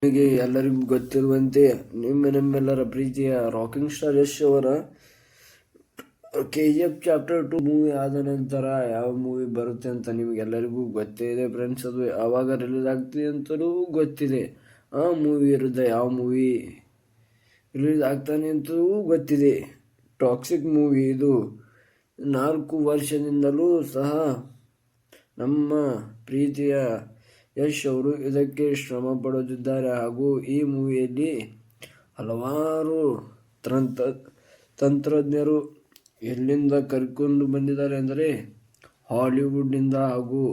ನಿಮಗೆ ಎಲ್ಲರಿಗೂ ಗೊತ್ತಿರುವಂತೆ ನಿಮ್ಮೆಲ್ಲರ ಪ್ರೀತಿಯ ರಾಕಿಂಗ್ ಸ್ಟಾರ್ ಯಶ್ ಅವರ KGF ಚಾಪ್ಟರ್ 2 ಮೂವಿ ಆದ ನಂತರ ಯಾವ ಮೂವಿ ಬರುತ್ತೆ ಅಂತ ನಿಮಗೆಲ್ಲರಿಗೂ ಗೊತ್ತೇ ಇದೆ ಫ್ರೆಂಡ್ಸ್. ಅದು ಯಾವಾಗ ರಿಲೀಸ್ ಆಗ್ತಿದೆ ಅಂತಲೂ ಗೊತ್ತಿದೆ. ಆ ಮೂವಿ ವಿರುದ್ಧ ಯಾವ ಮೂವಿ ರಿಲೀಸ್ ಆಗ್ತಾನೆ ಅಂತಲೂ ಗೊತ್ತಿದೆ. ಟಾಕ್ಸಿಕ್ ಮೂವಿ ಇದು 4 ವರ್ಷದಿಂದಲೂ ಸಹ ನಮ್ಮ ಪ್ರೀತಿಯ ಯಶ್ ಅವರು ಇದಕ್ಕೆ ಶ್ರಮ ಪಡುತ್ತಿದ್ದಾರೆ. ಹಾಗೂ ಈ ಮೂವಿಯಲ್ಲಿ ಹಲವಾರು ತಂತ್ರಜ್ಞರು ಎಲ್ಲಿಂದ ಕರ್ಕೊಂಡು ಬಂದಿದ್ದಾರೆ ಅಂದರೆ ಹಾಲಿವುಡ್ನಿಂದ ಹಾಗೂ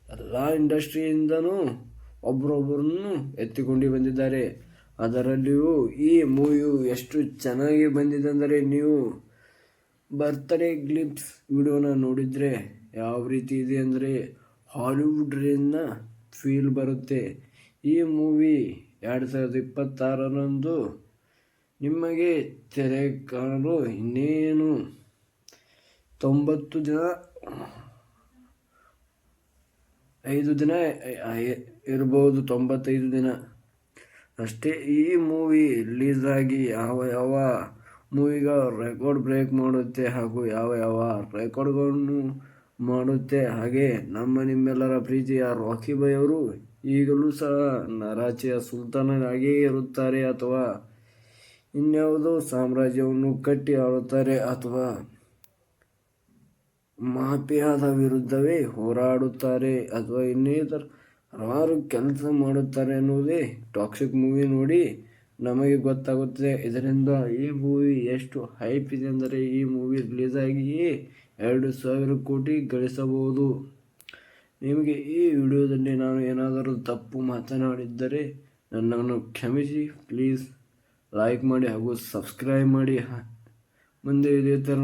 ಎಲ್ಲ ಇಂಡಸ್ಟ್ರಿಯಿಂದನೂ ಒಬ್ಬರೊಬ್ಬರನ್ನು ಎತ್ತಿಕೊಂಡು ಬಂದಿದ್ದಾರೆ. ಅದರಲ್ಲಿಯೂ ಈ ಮೂವಿಯು ಎಷ್ಟು ಚೆನ್ನಾಗಿ ಬಂದಿದೆ ಅಂದರೆ ನೀವು ಬರ್ತ್ಡೇ ಗ್ಲಿಪ್ಸ್ ವಿಡಿಯೋನ ನೋಡಿದರೆ ಯಾವ ರೀತಿ ಇದೆ ಅಂದರೆ ಹಾಲಿವುಡ್ರಿಂದ ಫೀಲ್ ಬರುತ್ತೆ. ಈ ಮೂವಿ 2026ರಂದು ನಿಮಗೆ ತೆರೆ ಕಾಣಲು ಇನ್ನೇನು 5 ದಿನ ಇರಬಹುದು, 95 ದಿನ ಅಷ್ಟೇ. ಈ ಮೂವಿ ರಿಲೀಸ್ ಆಗಿ ಯಾವ ಮೂವಿಗಳು ರೆಕಾರ್ಡ್ ಬ್ರೇಕ್ ಮಾಡುತ್ತೆ ಹಾಗೂ ಯಾವ ರೆಕಾರ್ಡ್ಗಳನ್ನು ಮಾಡುತ್ತೆ. ಹಾಗೆ ನಿಮ್ಮೆಲ್ಲರ ಪ್ರೀತಿಯ ರಾಕಿ ಬಾಯ್ ಅವರು ಈಗಲೂ ಸಹ ರಾಂಚಿಯ ಸುಲ್ತಾನರಾಗಿಯೇ ಇರುತ್ತಾರೆ ಅಥವಾ ಇನ್ಯಾವುದೋ ಸಾಮ್ರಾಜ್ಯವನ್ನು ಕಟ್ಟಿ ಆಳುತ್ತಾರೆ ಅಥವಾ ಮಾಫಿಯಾದ ವಿರುದ್ಧವೇ ಹೋರಾಡುತ್ತಾರೆ ಅಥವಾ ಇನ್ನಿತರ ಹಲವಾರು ಕೆಲಸ ಮಾಡುತ್ತಾರೆ ಅನ್ನುವುದೇ ಟಾಕ್ಸಿಕ್ ಮೂವಿ ನೋಡಿ ನಮಗೆ ಗೊತ್ತಾಗುತ್ತದೆ. ಇದರಿಂದ ಈ ಮೂವಿ ಎಷ್ಟು ಹೈಪ್ ಇದೆ ಅಂದರೆ ಈ ಮೂವಿ ರಿಲೀಸ್ ಆಗಿಯೇ 2,000 ಕೋಟಿ ಗಳಿಸಬಹುದು. ನಿಮಗೆ ಈ ವಿಡಿಯೋದಲ್ಲಿ ನಾನು ಏನಾದರೂ ತಪ್ಪು ಮಾತನಾಡಿದ್ದರೆ ನನ್ನನ್ನು ಕ್ಷಮಿಸಿ. ಪ್ಲೀಸ್ ಲೈಕ್ ಮಾಡಿ ಹಾಗೂ ಸಬ್ಸ್ಕ್ರೈಬ್ ಮಾಡಿ. ಮುಂದೆ ಇದೇ ಥರ